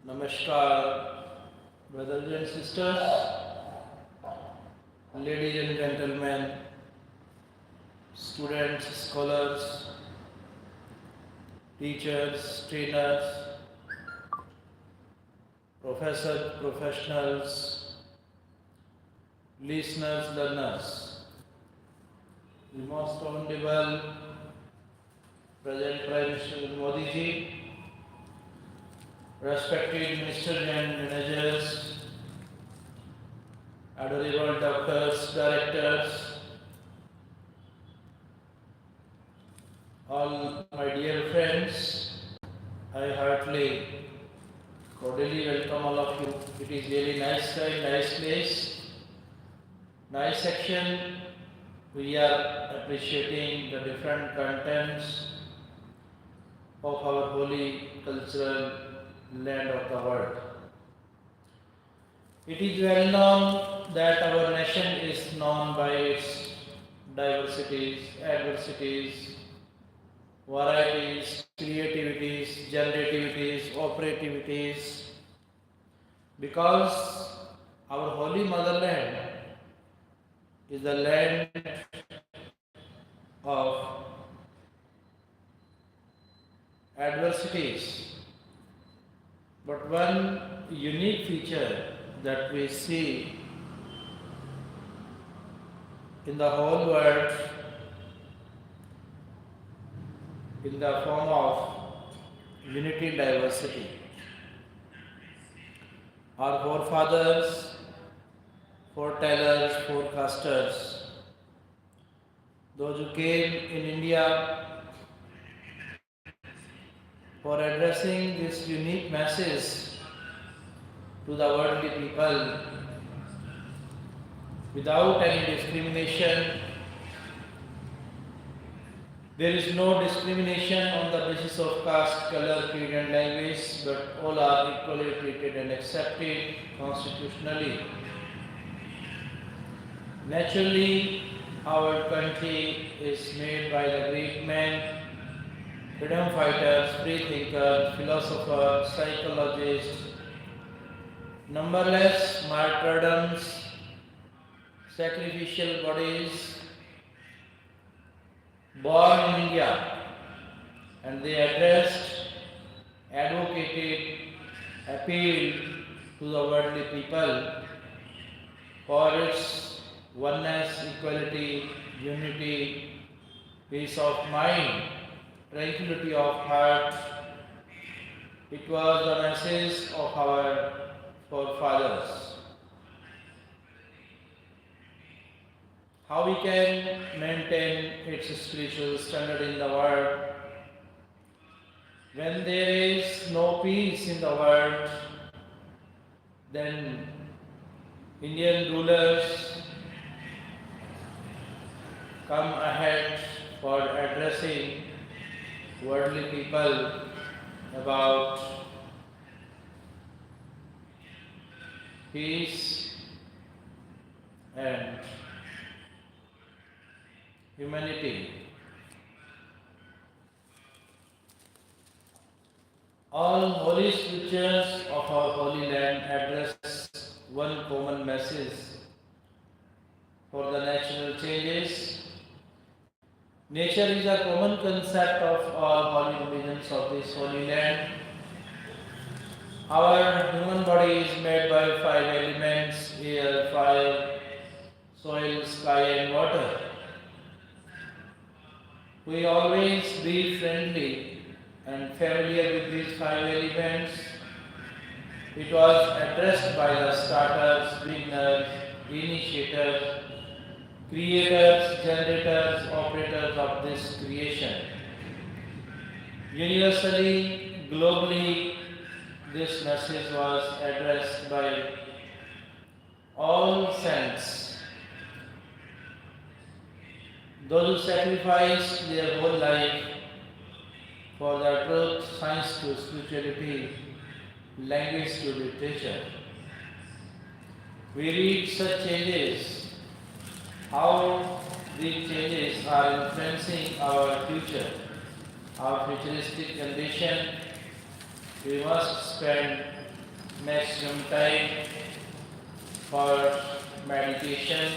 Namaskar, brothers and sisters, ladies and gentlemen, students, scholars, teachers, trainers, professors, professionals, listeners, learners. The most honorable President Prime Minister Modi ji, respected ministers and managers, Honourable doctors, directors, all my dear friends, I heartily, cordially welcome all of you. It is really nice time, nice place, nice section. We are appreciating the different contents of our holy cultural land of the world. It is well known that our nation is known by its diversities, adversities, varieties, creativities, generativities, operativities, because our holy motherland is the land of adversities. But one unique feature that we see in the whole world in the form of unity diversity. Our forefathers, foretellers, forecasters, those who came in India for addressing this unique message to the worldly people without any discrimination. There is no discrimination on the basis of caste, color, creed and language, but all are equally treated and accepted constitutionally. Naturally, our country is made by the great men, freedom fighters, free thinkers, philosophers, psychologists, numberless martyrdoms, sacrificial bodies, born in India, and they addressed, advocated, appealed to the worldly people for its oneness, equality, unity, peace of mind, tranquility of heart. It was the message of our forefathers. How we can maintain its spiritual standard in the world when there is no peace in the world? Then Indian rulers come ahead for addressing worldly people about peace and humanity. All holy scriptures of our holy land address one common message for the natural changes. Nature is a common concept of all holy religions of this holy land. Our human body is made by 5 elements: air, fire, soil, sky and water. We always be friendly and familiar with these 5 elements. It was addressed by the starters, beginners, initiators, creators, generators, operators of this creation. Universally, globally, this message was addressed by all saints, those who sacrificed their whole life for the truth, science to spirituality, language to literature. We read such changes, how these changes are influencing our future, our futuristic condition. We must spend maximum time for meditation,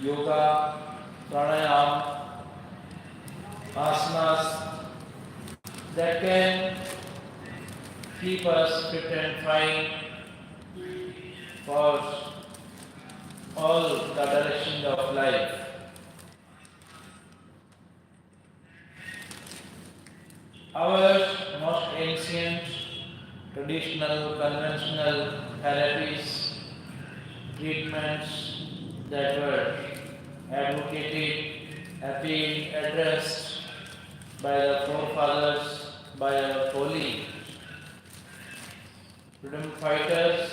yoga, pranayam, asanas that can keep us fit and fine for all the directions of life. Our most ancient, traditional, conventional therapies, treatments that were advocated, appealed, addressed by the forefathers, by our holy freedom fighters,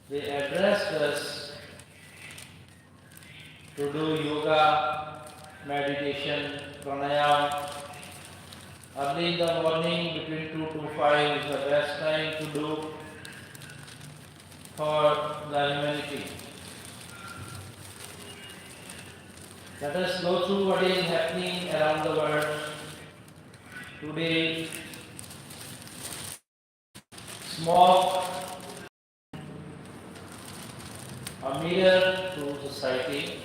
they addressed us to do yoga, meditation, pranayam. Early in the morning between 2 to 5 is the best time to do for the humanity. Let us go through what is happening around the world today. Smoke, a mirror to society.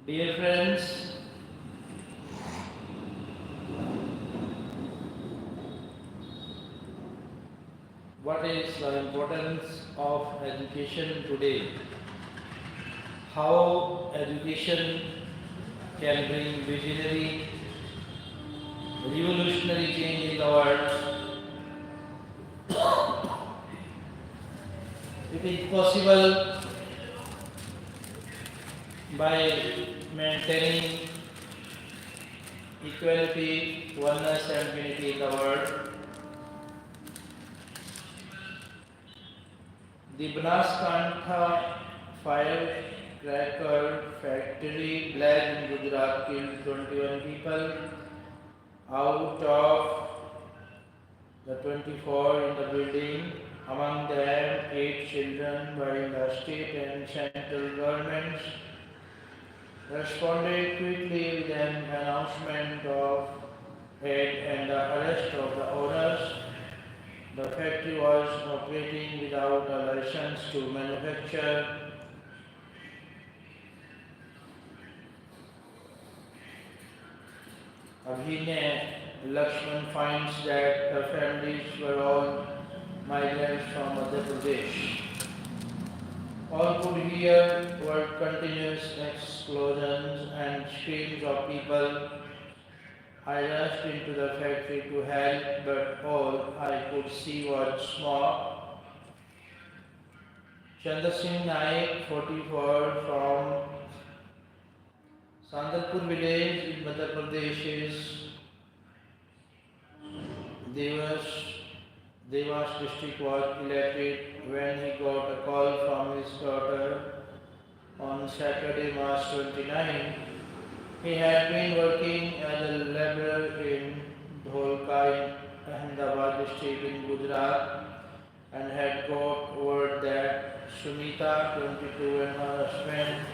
Dear friends, what is the importance of education today? How education can bring visionary, revolutionary change in the world? It is possible by maintaining equality, oneness and unity in the world. The Banaskantha firecracker factory blaze in Gujarat killed 21 people. Out of the 24 in the building, among them 8 children, while the state and central governments responded quickly with an announcement of aid and the arrest of the owners. The factory was operating without a license to manufacture. Abhinay Lakshman finds that the families were all migrants from Madhya Pradesh. All could hear were continuous explosions and screams of people. I rushed into the factory to help, but all I could see was smoke. Chandra Singh Naik, 44, from Sandarpur village in Madhya Pradesh is Devas district was elected when he got a call from his daughter on Saturday, March 29. He had been working as a laborer in Dholka in Ahmedabad district in Gujarat and had got word that Sunita, 22, and her husband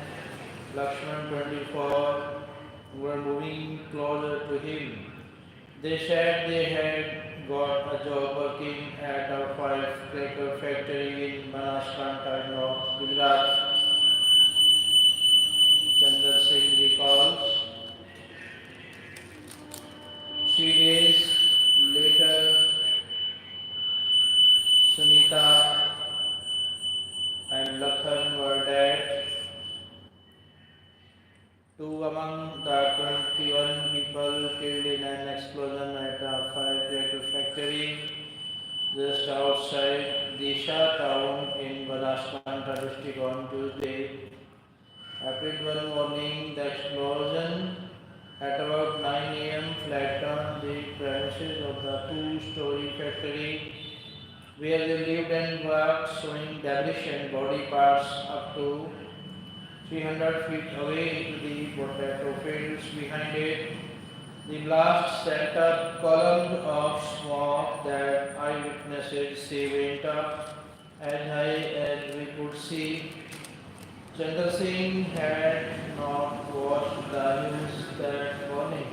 Lakshman, 24, were moving closer to him. They said they had got a job working at a firecracker factory in Banaskantha, North Gujarat. Chandra Singh recalls. 3 days later, Sunita and Lakhan were dead. 2 among the 21 people killed in an explosion at a firecracker factory just outside Disha town in Banaskantha district on Tuesday. April 1 morning, the explosion at about 9 a.m. flattened the premises of the two-story factory where they lived and worked, showing debris and body parts up to 300 feet away into the potato fields behind it. The blast sent up columns of smoke that eyewitnesses say went up as high as we could see. Chandra Singh had not watched the news that morning.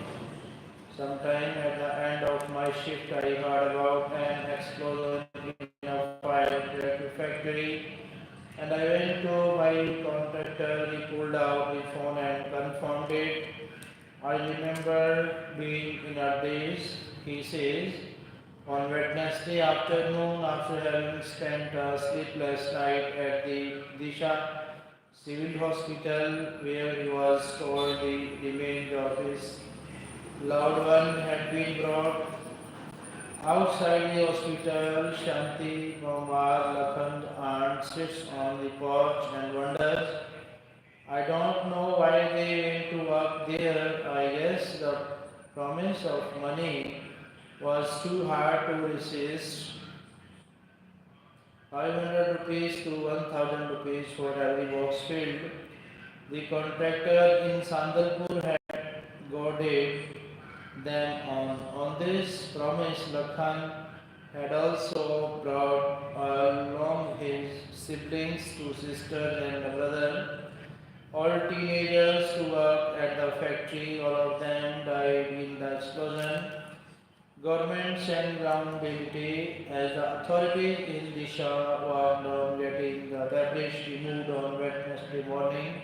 Sometime at the end of my shift, I heard about an explosion in a firecracker factory, and I went to my contractor. He pulled out his phone and confirmed it. I remember being in a daze, he says, on Wednesday afternoon after having spent a sleepless night at the Disha Civil Hospital where he was told the remains of his loved one had been brought. Outside the hospital, Shanti, Momar, Lakhand's aunt sits on the porch and wonders, I don't know why they went to work there. I guess the promise of money was too hard to resist. 500 rupees to 1000 rupees for every box filled. The contractor in Sandalpur had goaded them on. On this promise, Lakhan had also brought along his siblings, two sisters and a brother, all teenagers to work at the factory. All of them died in the explosion. Government sent ground duty as the authorities in Disha worked on getting the debris removed on Wednesday morning.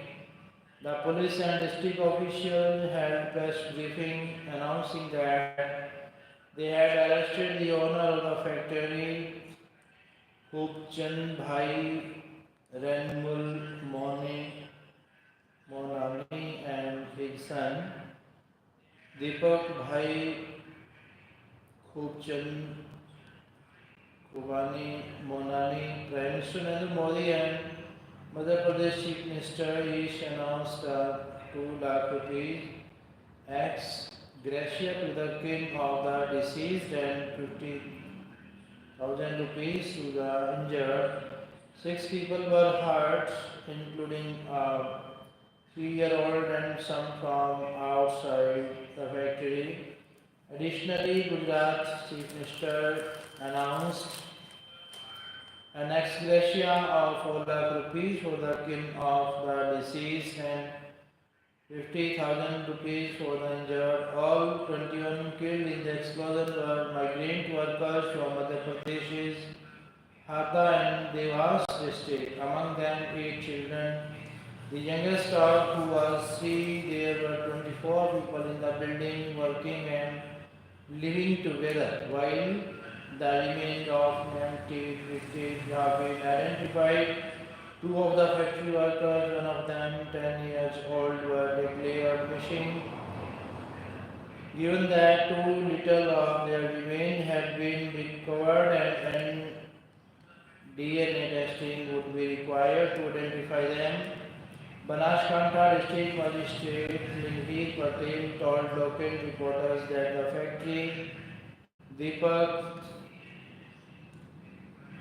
The police and district officials held press briefing announcing that they had arrested the owner of the factory, Hubchand Bhai Renmul Monani and his son, Deepak Bhai Hubchand Kubani Monani. Prime Minister Narendra Modi and Madhya Pradesh Chief Minister each announced a 2 lakh rupees ex gratia to the kin of the deceased and 50,000 rupees to the injured. 6 people were hurt, including a 3-year-old and some from outside the factory. Additionally, Gujarat Chief Minister announced an ex gratia of 4 lakh rupees for the kin of the deceased and 50,000 rupees for the injured. All 21 killed in the explosion were migrant workers from Madhya Pradesh's Hata and Devas district. Among them, 8 children. The youngest of who was 3. There were 24 people in the building working and living together, while the remains of 90 victims have been identified. 2 of the factory workers, one of them 10 years old, were declared missing. Given that too little of their remains had been recovered and DNA testing would be required to identify them, Banaskantha District Magistrate Linveer Patel told local reporters that the factory Deepak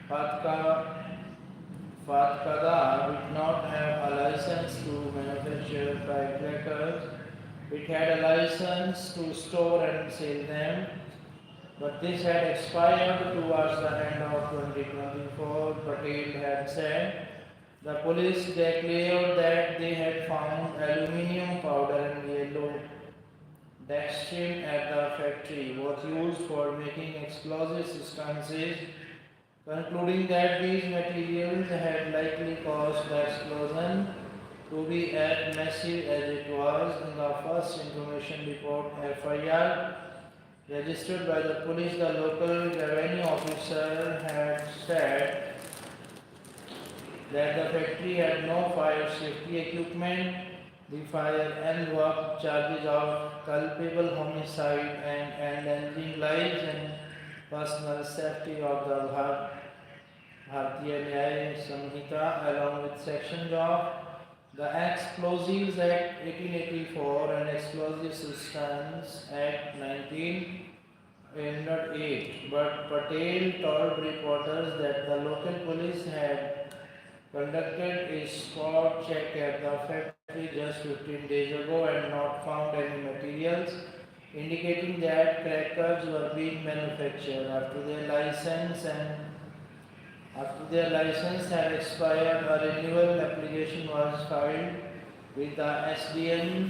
Fatkada did not have a license to manufacture firecrackers. It had a license to store and sell them, but this had expired towards the end of 2024, Patel had said. The police declared that they had found aluminium powder and yellow dextrin at the factory, both used for making explosive substances, concluding that these materials had likely caused the explosion to be as massive as it was. In the first information report FIR registered by the police, the local revenue officer had said that the factory had no fire safety equipment. The fire enveloped charges of culpable homicide and endangering lives and personal safety of the Bharatiya Nyaya Samhita along with sections of The Explosives Act 1884 and Explosive Substance Act 1908, but Patel told reporters that the local police had conducted a spot check at the factory just 15 days ago and not found any materials indicating that crackers were being manufactured. After their license had expired, a renewal application was filed with the SDM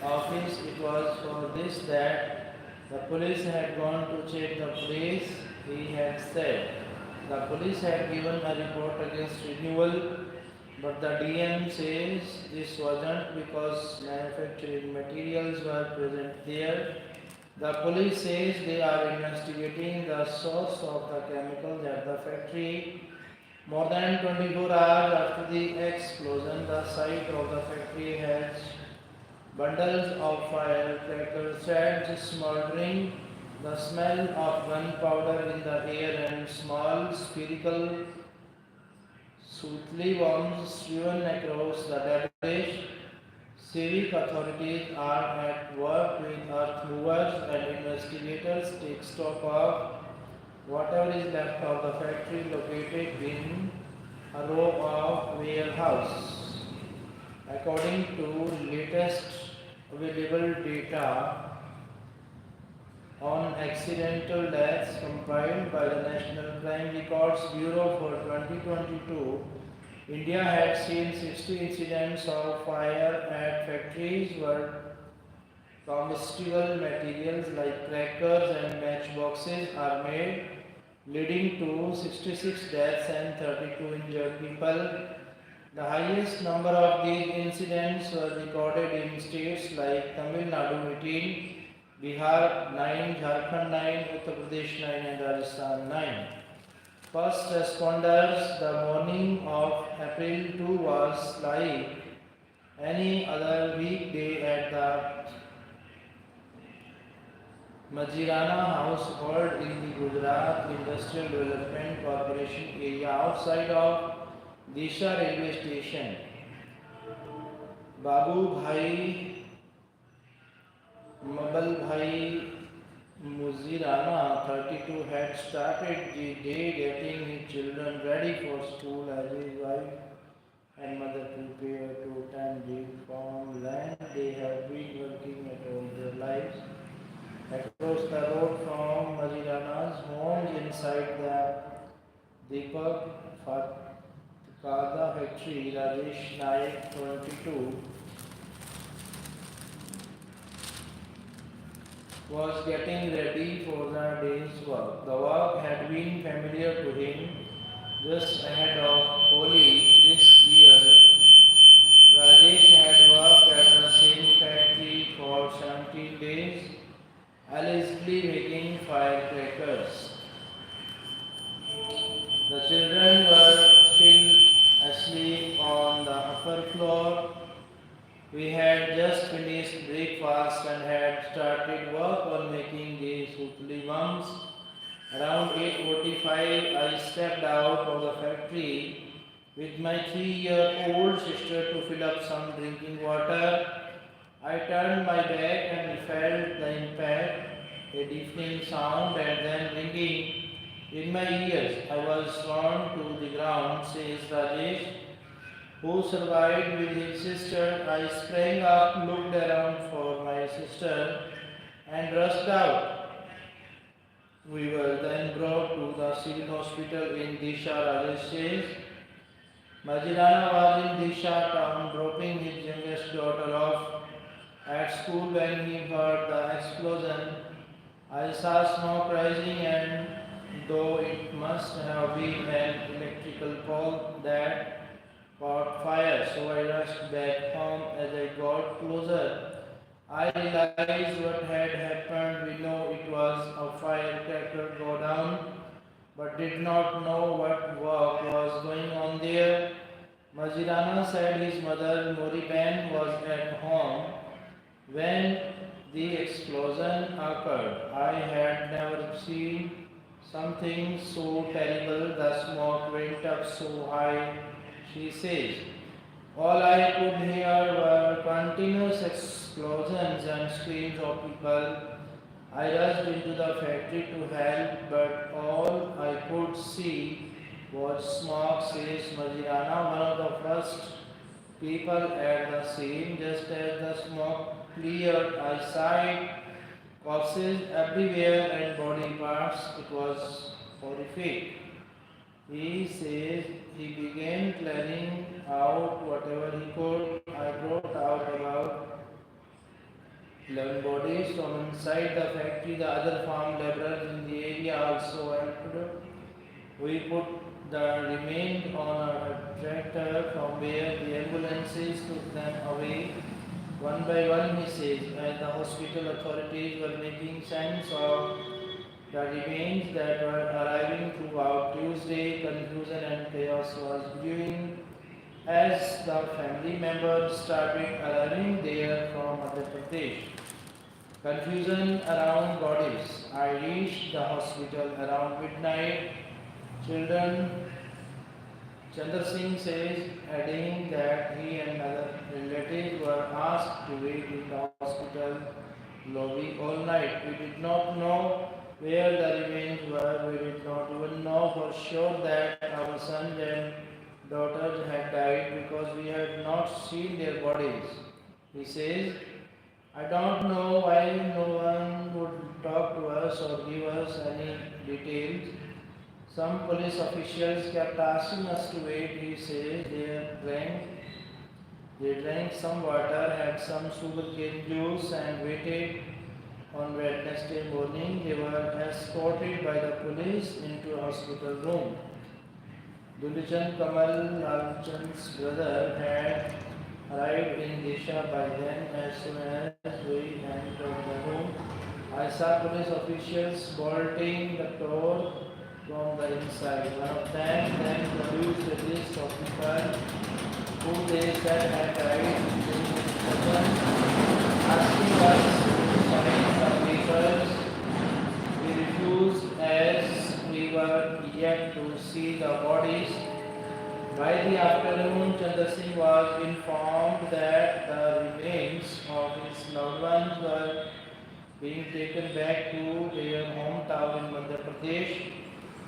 office. It was for this that the police had gone to check the place, he had said. The police had given a report against renewal, but the DM says this wasn't because manufacturing materials were present there. The police says they are investigating the source of the chemicals at the factory. More than 24 hours after the explosion, the site of the factory has bundles of firecracker shreds smoldering, the smell of gunpowder in the air, and small spherical sooty bombs strewn across the debris. Civic authorities are at work with earth movers and investigators take stock of whatever is left of the factory located in a row of warehouses. According to latest available data on accidental deaths compiled by the National Crime Records Bureau for 2022, India had seen 60 incidents of fire at factories where combustible materials like crackers and matchboxes are made, leading to 66 deaths and 32 injured people. The highest number of these incidents were recorded in states like Tamil Nadu 18, Bihar 9, Jharkhand 9, Uttar Pradesh 9 and Rajasthan 9. First responders, the morning of April 2 was like any other weekday at the Majirana household in the Gujarat Industrial Development Corporation area outside of Disha railway station. Babu Bhai, Mabal Bhai Muzirana, 32, had started the day getting his children ready for school as his wife and mother prepared to attend the farmland they have been working at all their lives. Across the road from Mazirana's home inside the Deepak Fatkada factory, Rajesh Naik, 22, was getting ready for the day's work. The work had been familiar to him. Just ahead of Holi this year, Rajesh had worked at the same factory for 17 days, allegedly making firecrackers. The children were still asleep on the upper floor. We had just finished breakfast and had started work on making the sutli bombs. Around 8:45, I stepped out of the factory with my 3-year-old sister to fill up some drinking water. I turned my back and felt the impact, a deafening sound and then ringing in my ears. I was thrown to the ground, says Rajesh, who survived with his sister. I sprang up, looked around for my sister, and rushed out. We were then brought to the civil hospital in Disha, Rajesh says. Majirana was in Disha town dropping his youngest daughter off at school when he heard the explosion. I saw smoke rising, and though it must have been an electrical pole that caught fire, so I rushed back home. As I got closer, I realized what had happened. We know it was a firecracker go down, but did not know what work was going on there. Mazirana said his mother, Moriban, was at home when the explosion occurred. I had never seen something so terrible. The smoke went up so high, she says. All I could hear were continuous explosions and screams of people. I rushed into the factory to help, but all I could see was smoke, says Mazirana, one of the first people at the scene. Just as the smoke cleared, I sighed, corpses everywhere and body parts. It was horrific. He says he began clearing out whatever he could. I brought out about 11 bodies from inside the factory. The other farm laborers in the area also helped. We put the remains on a tractor from where the ambulances took them away. One by one, he says, as the hospital authorities were making sense of the remains that were arriving throughout Tuesday, confusion and chaos was brewing as the family members started arriving there from Madhya Pradesh. Confusion around bodies. I reached the hospital around midnight. Children, Chandra Singh says, adding that he and other relatives were asked to wait in the hospital lobby all night. We did not know where the remains were. We did not even know for sure that our sons and daughters had died because we had not seen their bodies. He says, I don't know why no one would talk to us or give us any details. Some police officials kept asking us to wait. He says they drank some water, had some sugarcane juice and waited. On Wednesday morning, they were escorted by the police into a hospital room. Dulichan Kamal Lalchand's brother had arrived in Disha by then. As soon as we entered the room, I saw police officials bolting the door from the inside. One of them then produced a list of people who they said had died in the prison, asking us to sign the papers. We refused as we were yet to see the bodies. By the afternoon, Chandra Singh was informed that the remains of his loved ones were being taken back to their hometown in Madhya Pradesh.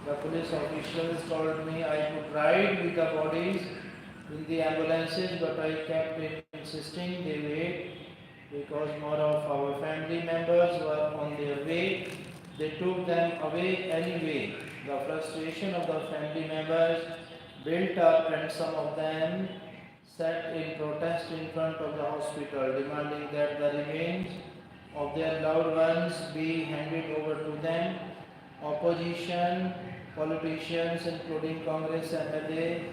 The police officials told me I could ride with the bodies in the ambulances, but I kept insisting they wait because more of our family members were on their way. They took them away anyway. The frustration of the family members built up and some of them sat in protest in front of the hospital, demanding that the remains of their loved ones be handed over to them. Opposition politicians including Congress MLA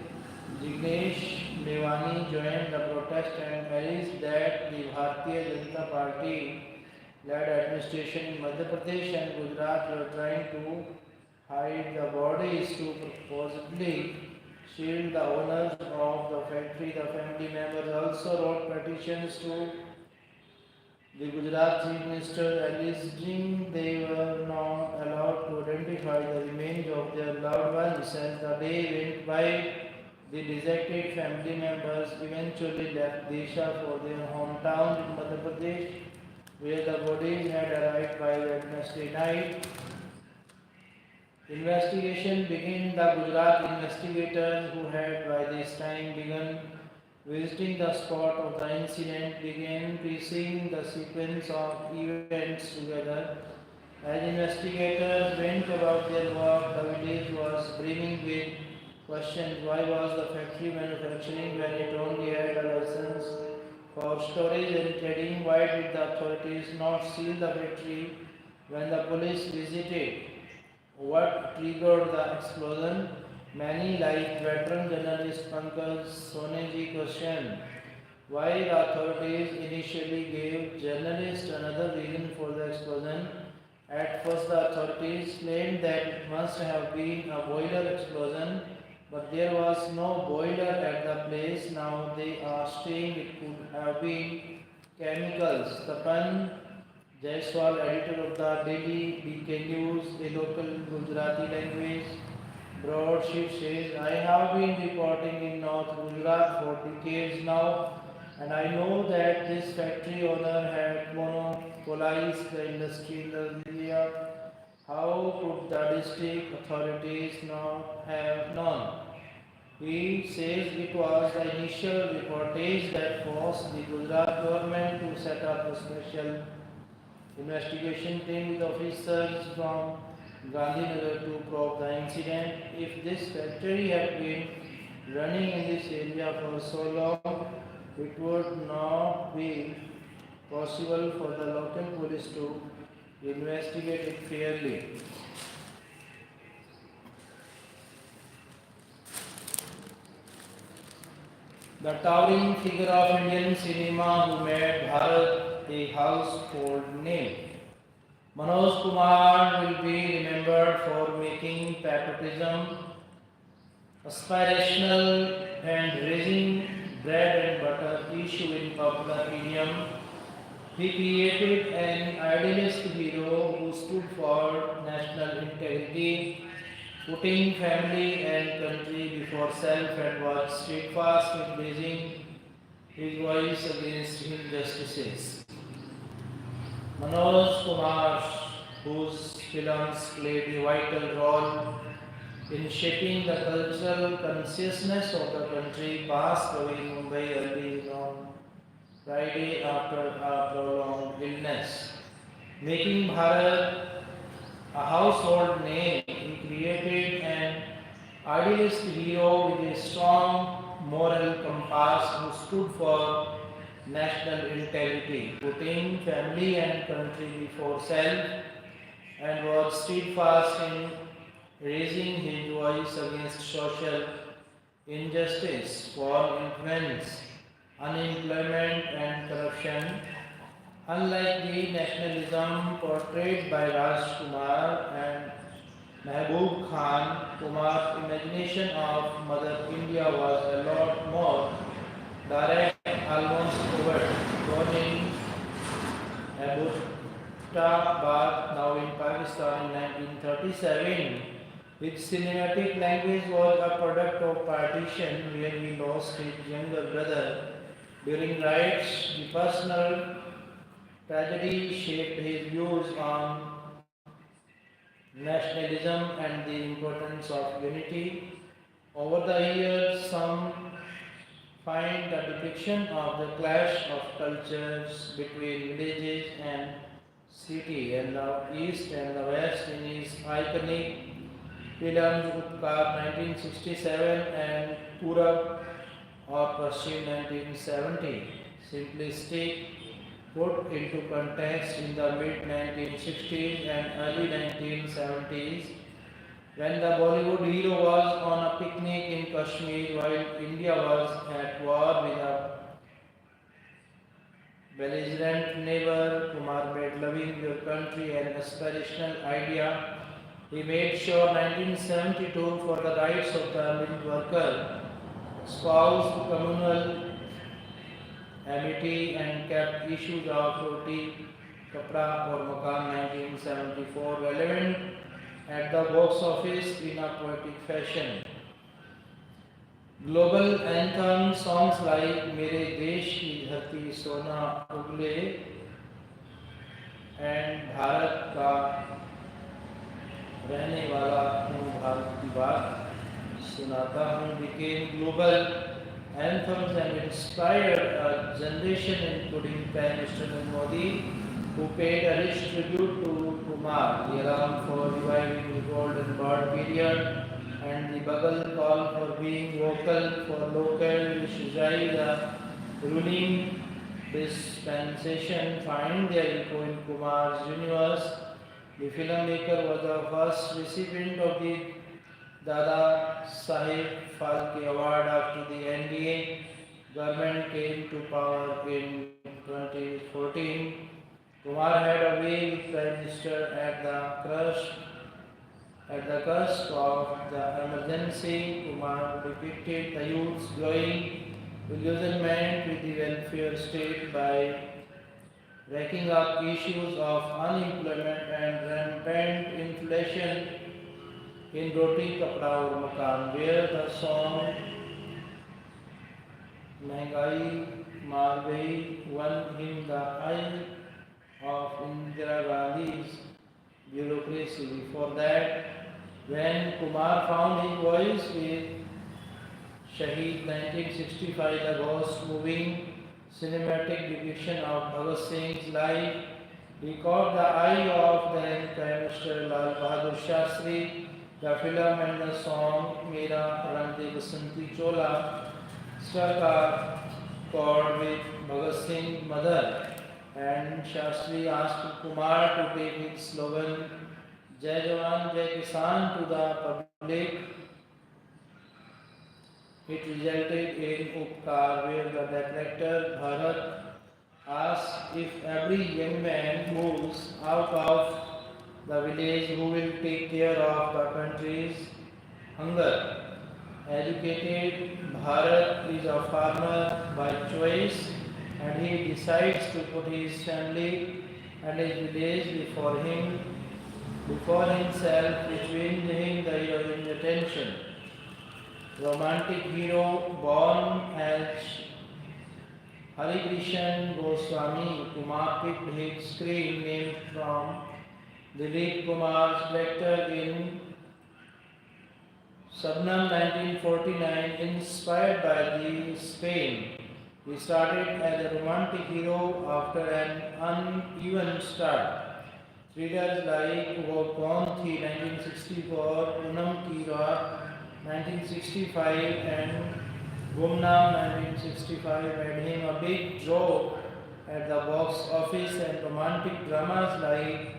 Jignesh Mewani joined the protest and urged that the Bharatiya Janata Party led administration in Madhya Pradesh and Gujarat were trying to hide the bodies to supposedly shield the owners of the factory. The family members also wrote petitions to the Gujarat Chief Minister alleging they were not allowed to identify the remains of their loved ones. As the day went by, the dejected family members eventually left Desha for their hometown in Madhya Pradesh, where the bodies had arrived by Wednesday night. Investigation began. The Gujarat investigators, who had by this time begun visiting the spot of the incident, began piecing the sequence of events together. As investigators went about their work, the village was brimming with questions. Why was the factory manufacturing when it only had a license for storage and trading? Why did the authorities not seal the factory when the police visited? What triggered the explosion? Many, like veteran journalist Pankaj Soneji, questioned why the authorities initially gave journalists another reason for the explosion. At first, the authorities claimed that it must have been a boiler explosion, but there was no boiler at the place. Now they are saying it could have been chemicals. Tapan Jaiswal, editor of the Daily BK News, a local Gujarati language broadsheet says, I have been reporting in North Gujarat for decades now, and I know that this factory owner had monopolized the industry in the area. How could the district authorities not have known? He says it was the initial reportage that forced the Gujarat government to set up a special investigation team with officers from Gandhinagar to probe the incident. If this factory had been running in this area for so long, it would not be possible for the local police to investigate it fairly. The towering figure of Indian cinema who made Bharat a household name. Manoj Kumar will be remembered for making patriotism aspirational and raising bread and butter issue in popular idiom. He created an idealist hero who stood for national integrity, putting family and country before self, and was steadfast in raising his voice against injustices. Manoj Kumar, whose films played a vital role in shaping the cultural consciousness of the country, passed away in Mumbai early on Friday after a prolonged illness. Making Bharat a household name, he created an idealist hero with a strong moral compass who stood for national integrity, putting family and country before self, and was steadfast in raising his voice against social injustice, foreign influence, unemployment, and corruption. Unlike the nationalism portrayed by Rajkumar and Mehboob Khan, Kumar's imagination of Mother India was a lot more direct, almost overt. Born in Abbottabad, now in Pakistan, in 1937, his cinematic language was a product of partition, where he lost his younger brother during riots. The personal tragedy shaped his views on nationalism and the importance of unity. Over the years, some find the depiction of the clash of cultures between villages and city, and the east and the west, in his iconic films Utkar 1967 and Purab or Paschim 1970. Simplistic, put into context in the mid-1960s and early 1970s, when the Bollywood hero was on a picnic in Kashmir while India was at war with a belligerent neighbor. Kumar made loving your country an aspirational idea. He made sure 1972 for the rights of the migrant worker, espoused communal amity, and kept issues of roti, kapra or makan 1974 relevant at the box office in a poetic fashion. Global anthem songs like मेरे देश की धरती सोना उगले and Bharat का रहने वाला हूँ, भारत की बात सुनाता हूँ became global anthems and inspired a generation, including Prime Minister Modi, who paid a rich tribute to Kumar. The alarm for reviving the golden bird period and the bugle call for being vocal for local, which the ruling dispensation, find their echo in Kumar's universe. The filmmaker was the first recipient of the Dada Saheb Phalke Award after the NDA government came to power in 2014. Kumar had a way with Prime Minister at the cusp of the emergency. Kumar depicted the youth's growing illusionment with the welfare state by racking up issues of unemployment and rampant inflation. in Roti Kapda Aur Makan, where the song Mehengai Maar Gayi won him the eye of Indira Gandhi's bureaucracy. Before that, when Kumar found his voice with Shaheed 1965, the ghost moving cinematic depiction of Bhagat Singh's life, he caught the eye of then Prime Minister Lal Bahadur Shastri. The film and the song Mera Rang De Basanti Chola struck a chord with Bhagat Singh's mother, and Shastri asked Kumar to take his slogan Jai Jawan Jai Kisan to the public. It resulted in Upkar, where the director Bharat asked if every young man moves out of the village, who will take care of the country's hunger. Educated Bharat is a farmer by choice, and he decides to put his family and his village before himself, which wins him the heroine's attention. Romantic hero born as Hari Krishan Goswami, Kumar picked his screen name from Dilip Kumar's character in Sabnam 1949, inspired by the Spain. He started as a romantic hero after an uneven start. Thrillers like Wo Kaun Thi 1964, Poonam Ki Raat 1965 and Gumnaam 1965 made him a big draw at the box office, and romantic dramas like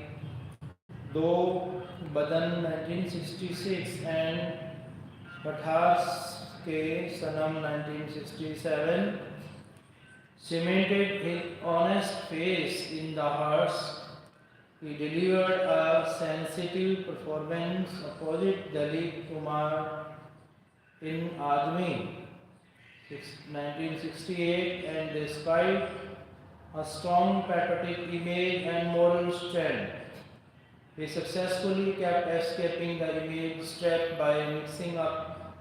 Do Badan 1966 and Pathaas Ke Sanam 1967 cemented his honest face in the hearts. He delivered a sensitive performance opposite Dalip Kumar in Aadmi 1968, and despite a strong patriotic image and moral strength, he successfully kept escaping the image trap by mixing up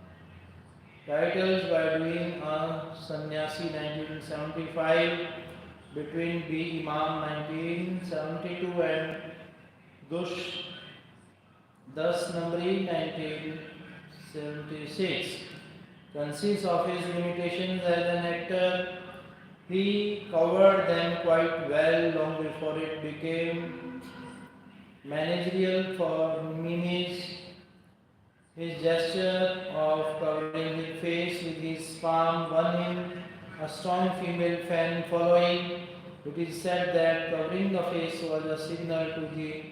titles by doing a Sannyasi 1975, between B. Imam 1972 and Das Namri 1976. Conscious of his limitations as an actor, he covered them quite well long before it became managerial for mimes. His gesture of covering his face with his palm won him a strong female fan following. It is said that covering the face was a signal to the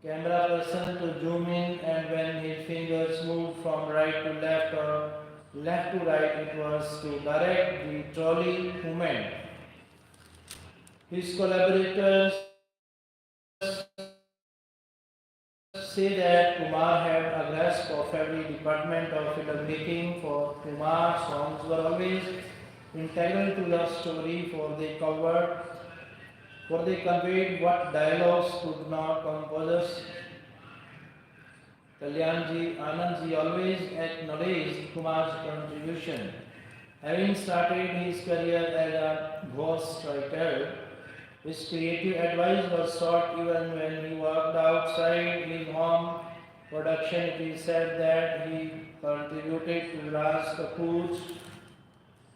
camera person to zoom in, and when his fingers moved from right to left or left to right, it was to direct the trolley movement. His collaborators say that Kumar had a grasp of every department of filmmaking. For Kumar, songs were always integral to the story, for they conveyed what dialogues could not. Composers Kalyanji Anandji always acknowledged Kumar's contribution. Having started his career as a ghostwriter, his creative advice was sought even when he worked outside his home production. It is said that he contributed to Raj Kapoor's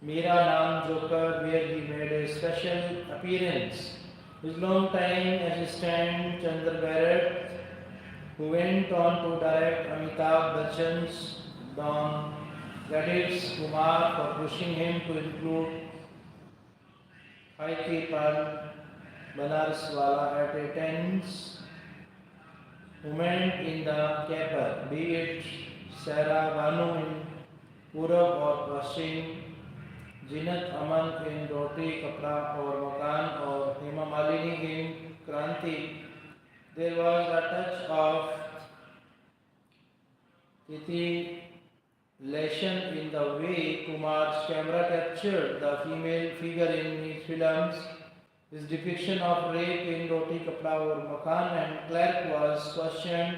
Mera Naam Joker, where he made a special appearance. His long-time assistant Chandra Barrett, who went on to direct Amitabh Bachchan's Don, credits Kumar for pushing him to include Haiti Pan Banaras Wala at a tense moment in the caper, be it Sarah Banu in Purab or Paschim, Jinat Aman in Roti Kapda or Makan, or Hema Malini in Kranti. There was a touch of titillation in the way Kumar's camera captured the female figure in his films. His depiction of rape in Roti Kapda or Makan and Clerk was questioned.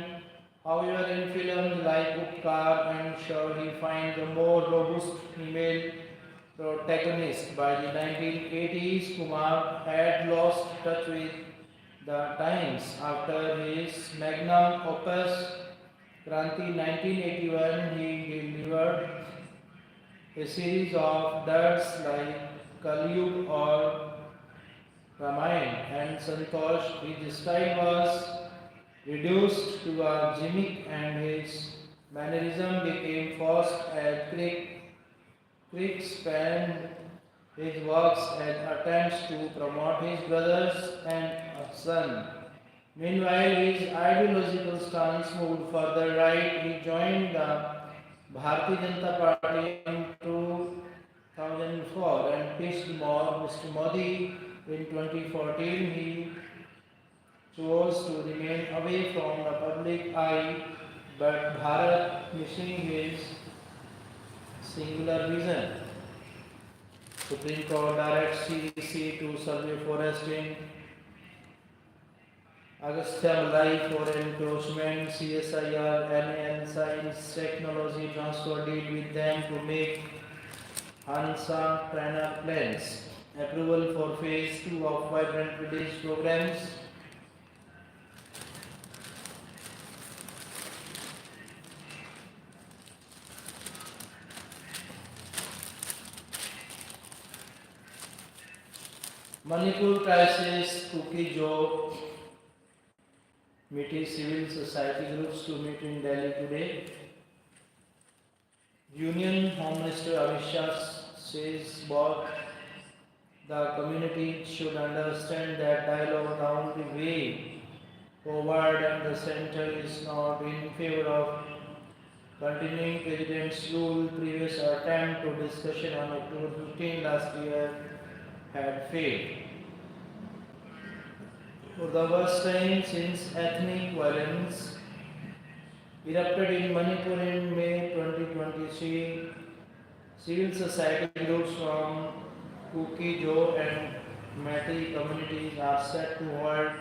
However, in films like Upkar and Shaw, he finds a more robust female protagonist. By the 1980s, Kumar had lost touch with the times. After his magnum opus Kranti 1981, he delivered a series of duds like Kalyug or Ramayana and Santosh. His style was reduced to a gimmick and his mannerism became forced as critics spanned his works as attempts to promote his brothers and a son. Meanwhile, his ideological stance moved further right. He joined the Bharatiya Janata Party in 2004 and pitched more Mr. Modi in 2014. He chose to remain away from the public eye, but Bharat, missing his singular vision. Supreme Court directs CEC to survey forest in Agastya Malai for encroachment, CSIR, NAN Science Technology Transfer deal with them to make Hansa trainer plans. Approval for phase 2 of Vibrant Village programs. Manipur crisis, Cookie Joe meeting civil society groups to meet in Delhi today. Union Home Minister Amit Shah says both the community should understand that dialogue down the way forward and the center is not in favor of continuing President's rule. Previous attempt to discussion on October 15 last year had failed. For the first time since ethnic violence erupted in Manipur in May 2023, civil society groups from Kuki, Jo and Mati communities are set to hold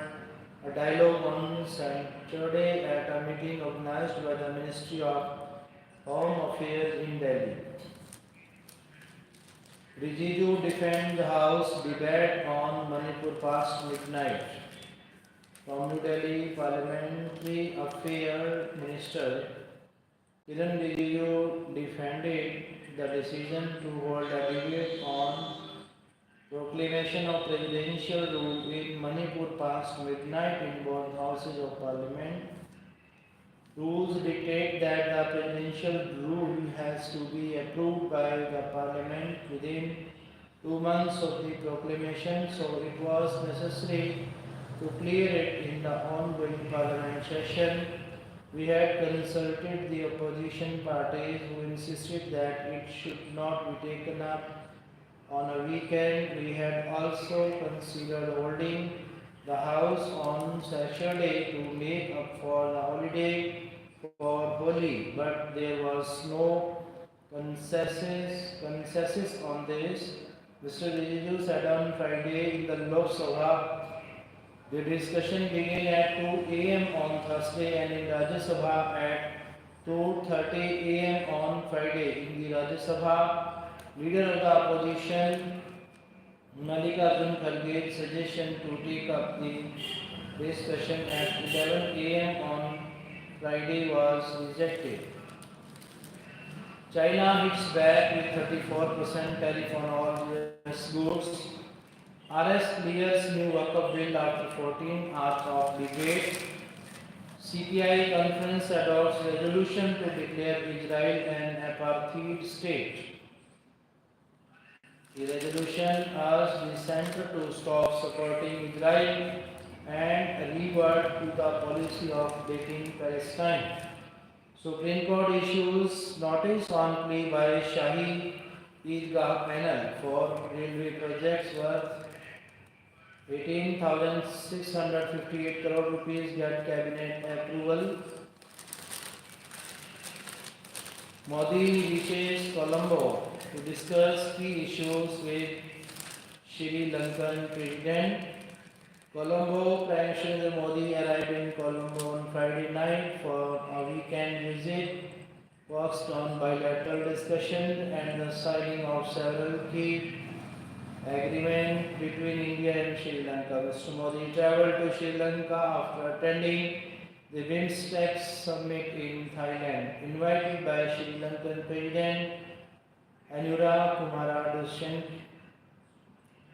a dialogue on Saturday at a meeting organized by the Ministry of Home Affairs in Delhi. Rijiju defends the House debate on Manipur past midnight. From New Delhi, Parliamentary Affairs Minister Kiran Rijiju defended the decision to hold a debate on proclamation of presidential rule in Manipur past midnight in both houses of parliament. Rules dictate that the presidential rule has to be approved by the parliament within 2 months of the proclamation, so it was necessary to clear it in the ongoing parliament session. We had consulted the opposition parties who insisted that it should not be taken up on a weekend. We had also considered holding the House on Saturday to make up for the holiday for Holi, but there was no consensus on this. Mr. Rijiju said on Friday in the Lok Sabha. The discussion began at 2 a.m. on Thursday and in Rajya Sabha at 2:30 a.m. on Friday. In the Rajya Sabha, leader of the opposition, Mallikarjun Kharge's suggestion to take up the discussion at 11 a.m. on Friday was rejected. China hits back with 34% tariff on all US goods. RS clears new Waqf bill after 14 hours of debate. CPI conference adopts resolution to declare Israel an apartheid state. The resolution asks the center to stop supporting Israel and revert to the policy of taking Palestine. Supreme Court issues notice on plea by Shahi Eidgah panel for railway projects worth 18,658 crore rupees get cabinet approval. Modi reaches Colombo to discuss key issues with Sri Lankan President. Colombo, Prime Minister Modi arrived in Colombo on Friday night for a weekend visit, works on bilateral discussion and the signing of several key agreements between India and Sri Lanka. Mr. Modi travelled to Sri Lanka after attending the BIMSTEC summit in Thailand, invited by Sri Lankan President Anura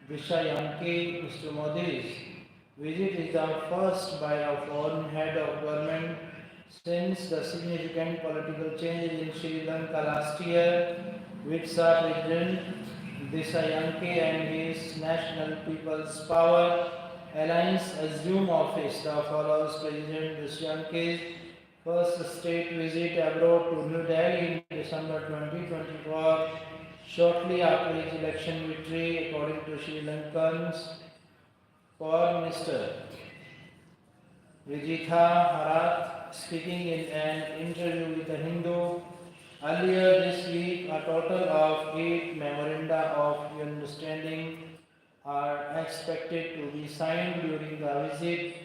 Dishayanke. Mr. Modi's visit is the first by a foreign head of government since the significant political changes in Sri Lanka last year, which saw President Dishayanke and his National People's Power Alliance assume office. The follows President Dishayanke's first state visit abroad to New Delhi in December 2024, shortly after his election victory, according to Sri Lankan's Foreign Minister Vijitha Harath, speaking in an interview with The Hindu. Earlier this week, a total of 8 memoranda of understanding are expected to be signed during the visit,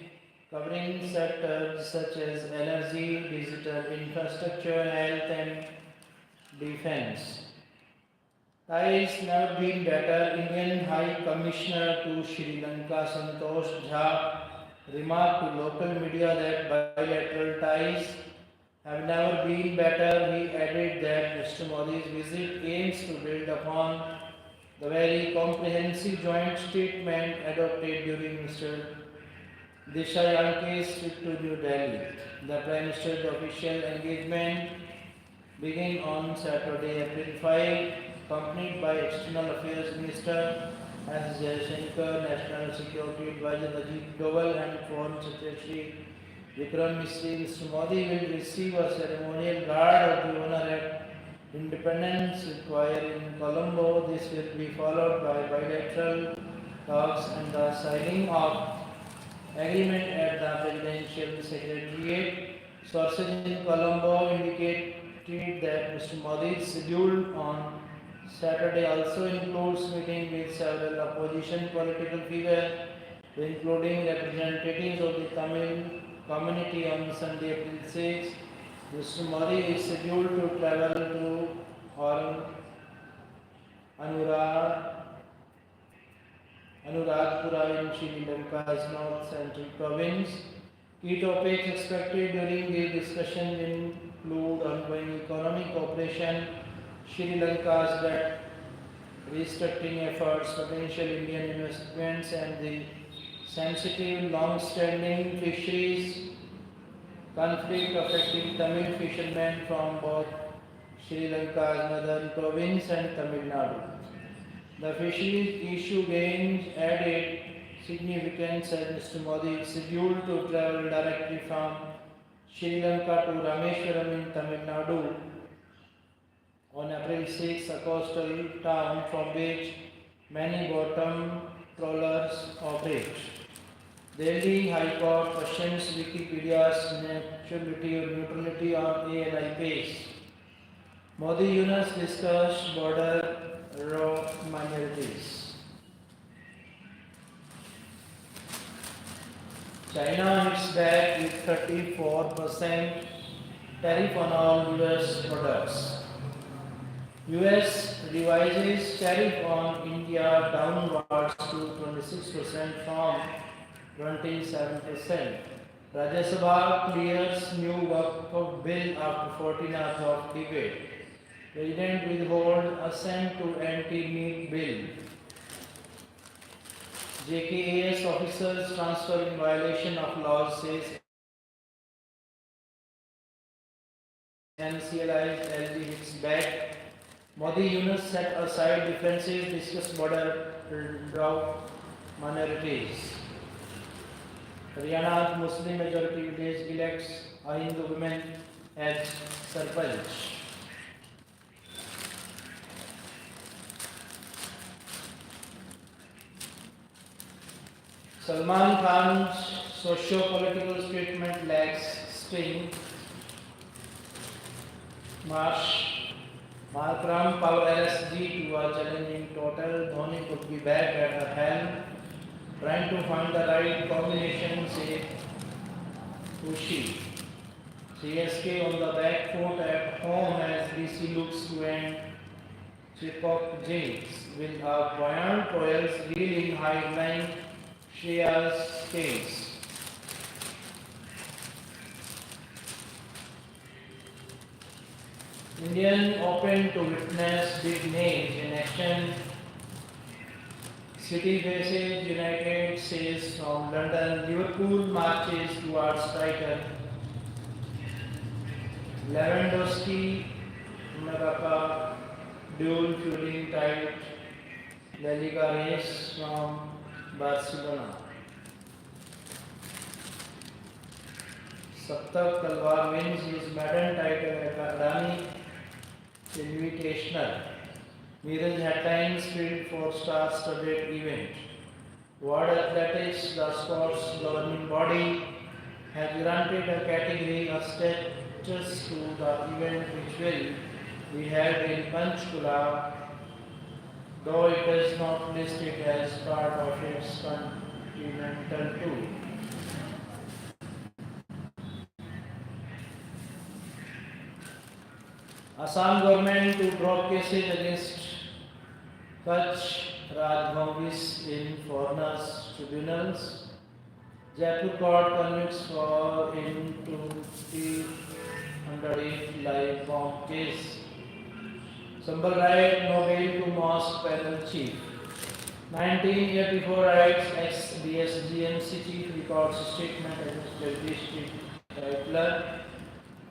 covering sectors such as energy, digital infrastructure, health and defense. Ties never been better. Indian High Commissioner to Sri Lanka Santosh Jha remarked to local media that bilateral ties have never been better. He added that Mr. Modi's visit aims to build upon the very comprehensive joint statement adopted during Mr. Dishayanke's trip to New Delhi. The Prime Minister's official engagement began on Saturday, April 5, accompanied by External Affairs Minister S. Jaishankar, National Security Advisor Ajit Doval and Foreign Secretary Vikram Misri. Mr. Modi will receive a ceremonial guard of the honor at Independence Square in Colombo. This will be followed by bilateral talks and the signing of agreement at the Presidential Secretariat. Sources in Colombo indicated that Mr. Modi's schedule on Saturday also includes meeting with several opposition political figures, including representatives of the Tamil community on Sunday, April 6. Mr. Modi is scheduled to travel to Anuradhapura in Sri Lanka's North Central Province. Key topics expected during the discussion include ongoing economic cooperation, Sri Lanka's debt restructuring efforts, potential Indian investments, and the sensitive long-standing fisheries conflict affecting Tamil fishermen from both Sri Lanka's northern province and Tamil Nadu. The fisheries issue gains added significance as Mr. Modi is scheduled to travel directly from Sri Lanka to Rameswaram in Tamil Nadu on April 6, a coastal town from which many bottom trawlers operate. Delhi High Court questions Wikipedia's neutrality on AI base. Modi Yunus discussed border minorities. China hits back with 34% tariff on all US products. US revises tariff on India downwards to 26% from 27%. Rajya Sabha clears new Waqf bill after 14 hours of debate. President withhold assent to anti-meat bill. JKAS officers transfer in violation of laws, says NCLI's LG hits back. Modi Yunus set aside differences, discuss border drought minorities. Haryana's Muslim majority village elects a Hindu woman as Sarpanch. Salman Khan's socio-political statement lacks sting. Markram power LSG to a challenging total. Dhoni could be back at the helm, trying to find the right combination, say Kushi. CSK on the back foot at home as DC looks to end Chipok James with a buoyant Royals lead in high-line Shreya's case. Indian Open to witness big names in action. City faces United States from London. Liverpool marches towards title. Lewandowski, Morata, dual fueling tight. La Liga race from Barcelona. Saptak Talwar wins his maiden title at Adani Invitational. Neeraj headlines filled for star-studded event. World Athletics, the sport's governing body, has granted a category of status to the event which will be held in Panchkula, though it does not list it as part of its continental tour. Assam government to drop cases against Kutch Rajbhangis in foreigners tribunals. Jaipur court convicts for into 308 live bomb case. Sambal riot, no bail to mosque panel chief. 1984 riots, ex-DSGMC chief records statement against the district titler.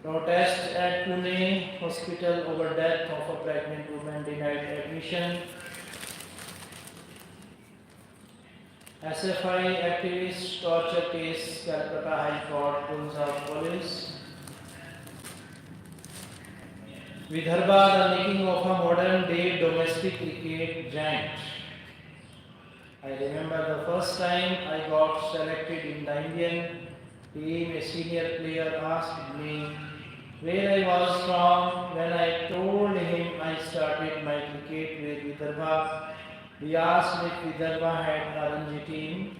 Protest at Pune hospital over death of a pregnant woman denied admission. SFI activist torture case, Calcutta High Court pulls out police. Vidarbha, the making of a modern day domestic cricket giant. I remember the first time I got selected in the Indian team, a senior player asked me where I was from. When I told him I started my cricket with Vidarbha, he asked if Vidarbha had a Ranji team.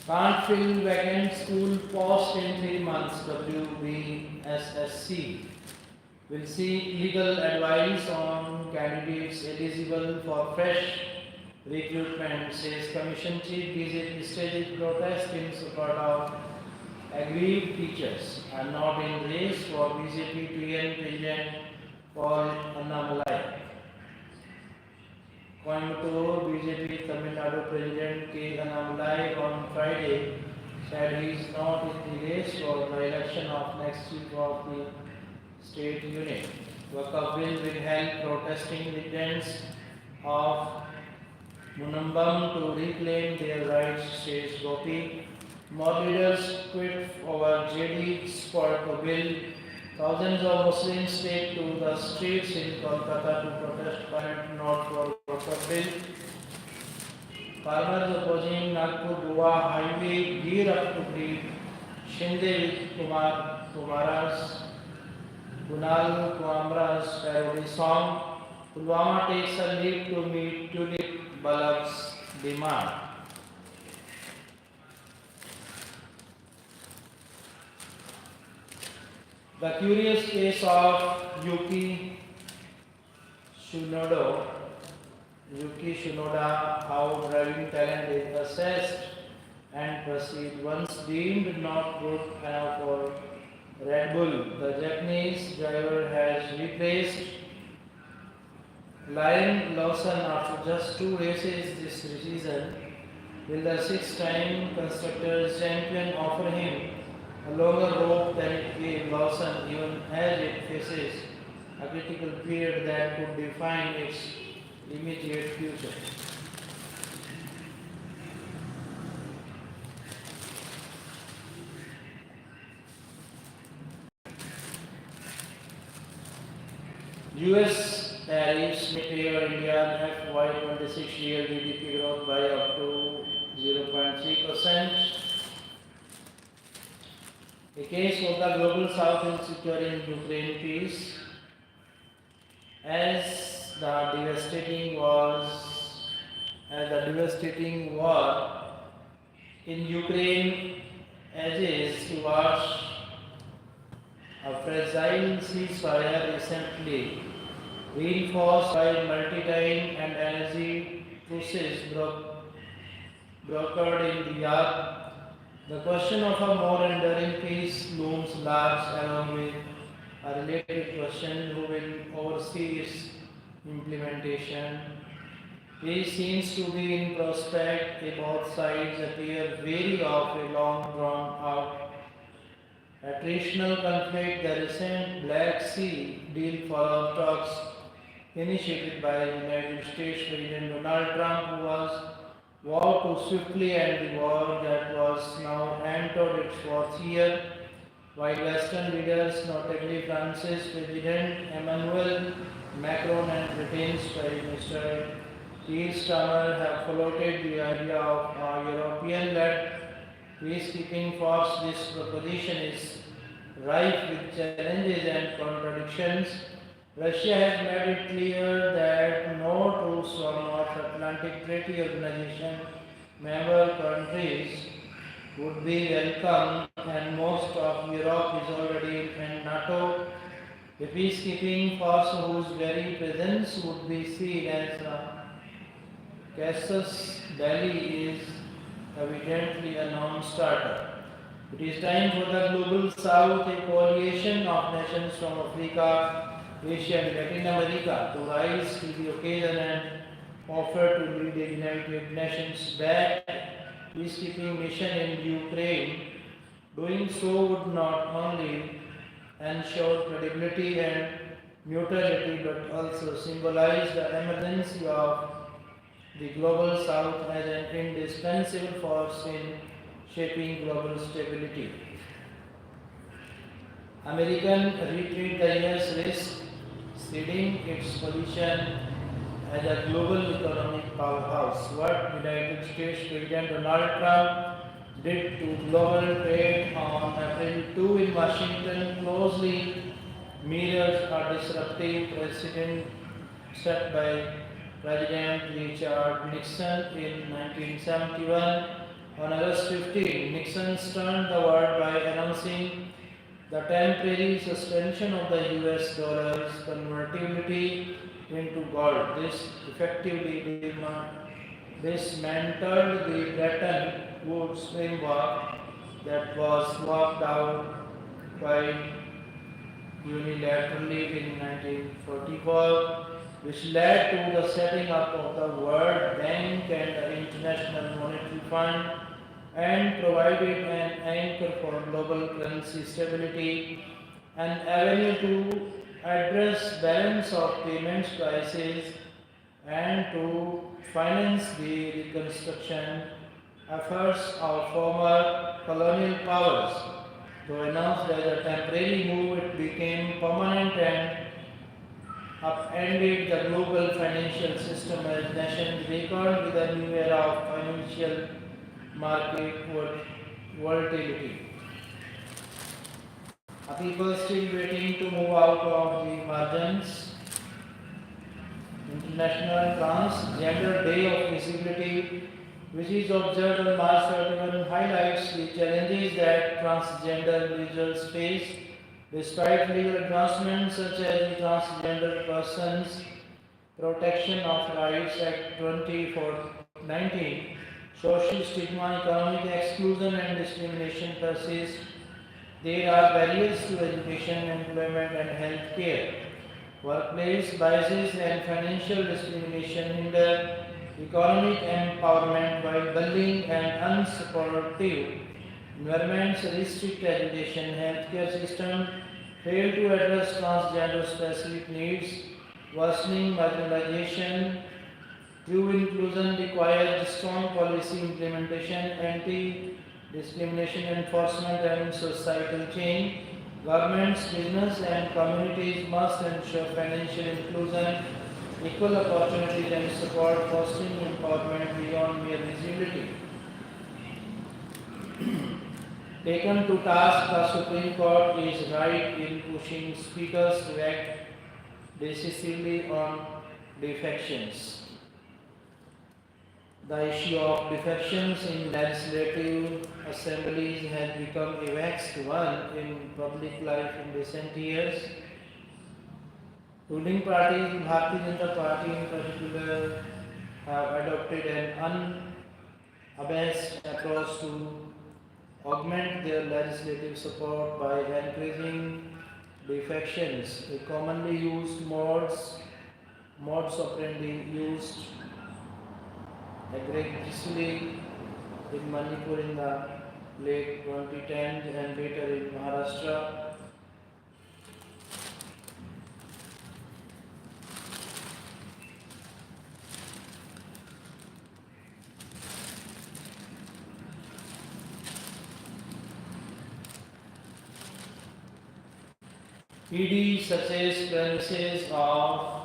Can't fill vacant school post in 3 months, WBSSC. Will seek legal advice on candidates eligible for fresh recruitment, says Commission Chief. BJP staged protest in support of aggrieved teachers and not in race for BJP TN President for Annamalai. Coimbatore BJP Tamil Nadu President K. Annamalai on Friday said he is not in the race for the election of next chief of the state unit. Waqf bill will help protesting residents of Munambam to reclaim their rights, says Gopi. More leaders quit over JD Sport bill. Thousands of Muslims take to the streets in Kolkata to protest point not for Waqf bill. Farmers opposing Nagpur Goa highway gear up to breed. Shinde with Kumara's Kunal Kuamra's parody song. Pulwama takes a leap to meet Tulip Balak's demand. The curious case of Yuki Tsunoda, how driving talent is assessed and perceived. Once deemed not good enough for Red Bull, the Japanese driver has replaced Liam Lawson after just 2 races this season. Will the 6-time Constructors champion offer him a longer rope than it gave Lawson, even as it faces a critical period that could define its immediate future? US tariffs may tear Indian FY26 year GDP growth by up to 0.3%. A case for the global south in securing Ukraine peace. as the devastating war in Ukraine edges towards a fragile ceasefire recently reinforced by multi-time and energy truces brokered in Riyadh. The question of a more enduring peace looms large, along with a related question: who will oversee its implementation? Peace seems to be in prospect. Both sides appear wary of a long drawn out attritional conflict. The recent Black Sea deal follows talks initiated by United States President Donald Trump, who was vowed to swiftly end the war that was now entered its fourth year, while Western leaders, notably France's President Emmanuel Macron and Britain's Prime Minister Keir Starmer, have floated the idea of a European-led peacekeeping force. This proposition is rife with challenges and contradictions. Russia has made it clear that no truce from North Atlantic Treaty Organization member countries would be welcome, and most of Europe is already in NATO. A peacekeeping force whose very presence would be seen as a casus belli is evidently a non-starter. It is time for the global south, a coalition of nations from Africa, Asia and Latin America, to rise to the occasion and offer to lead the United Nations-backed peacekeeping mission in Ukraine. Doing so would not only ensure credibility and neutrality but also symbolize the emergency of the global south as an indispensable force in shaping global stability. American retreat: the US risks ceding its position as a global economic powerhouse. What United States President Donald Trump did to global trade on April 2 in Washington closely mirrors a disruptive precedent set by President Richard Nixon in 1971. On August 15, Nixon stunned the world by announcing the temporary suspension of the US dollar's convertibility into gold. This effectively dismantled the Bretton Woods framework that was worked out quite unilaterally in 1944, which led to the setting up of the World Bank and the International Monetary Fund, and provided an anchor for global currency stability, an avenue to address balance of payments crisis, and to finance the reconstruction efforts of former colonial powers. Though announced as a temporary move, it became permanent and upended the global financial system as nations reckoned with a new era of financial market volatility. A people still waiting to move out of the margins. International Transgender Day of Visibility, which is observed on March 31, highlights the challenges that transgender individuals face. Despite legal advancements such as the Transgender Persons Protection of Rights Act 2019, social stigma, economic exclusion and discrimination persist. There are barriers to education, employment and health care. Workplace biases and financial discrimination hinder economic empowerment, while bullying and unsupportive environments restrict education. Healthcare system fail to address transgender specific needs, worsening marginalization. True inclusion requires strong policy implementation, anti-discrimination enforcement and societal change. Governments, business and communities must ensure financial inclusion, equal opportunities and support, fostering empowerment beyond mere visibility. Taken to task, the Supreme Court is right in pushing speakers to act decisively on defections. The issue of defections in legislative assemblies has become a vexed one in public life in recent years. Ruling parties, Bharatiya Janata Party in particular, have adopted an unabashed approach to augment their legislative support by increasing defections, a commonly used modes operandi used egregiously in Manipur in the late 2010s and later in Maharashtra. ED such as premises of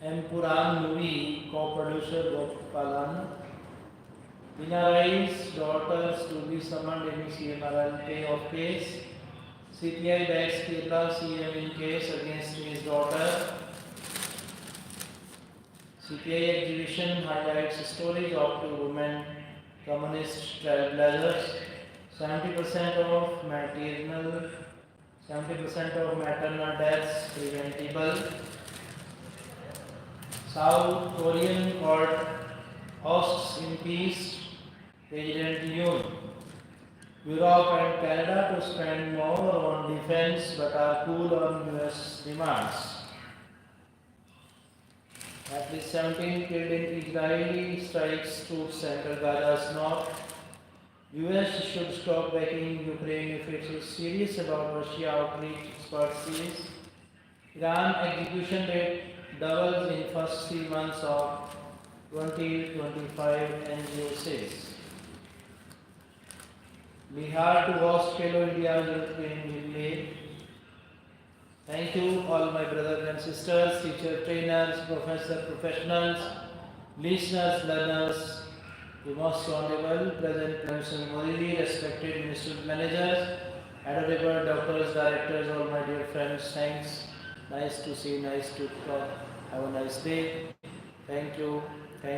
Empuran movie co-producer Gopalan, Vinarai's daughters to be summoned in CMRL payoff case, CPI backs Kerala CM in case against his daughter, CPI exhibition highlights stories of two women communist trailblazers, 70% of maternal deaths preventable. South Korean court asks impeached President Yoon. Europe and Canada to spend more on defense but are cool on US demands. At least 17 killed in Israeli strikes to center Gaza's north. US should stop backing Ukraine if it is serious about Russia outreach, expert says. Iran execution rate doubles in first 3 months of 2025, NGO says. Bihar to host Fellow India European League. Thank you all my brothers and sisters, teachers, trainers, professionals, listeners, learners, the most honorable President Mr. Modi, respected ministerial managers, honorable doctors, directors, all my dear friends, thanks. Nice to see, nice to talk. Have a nice day. Thank you. Thank you.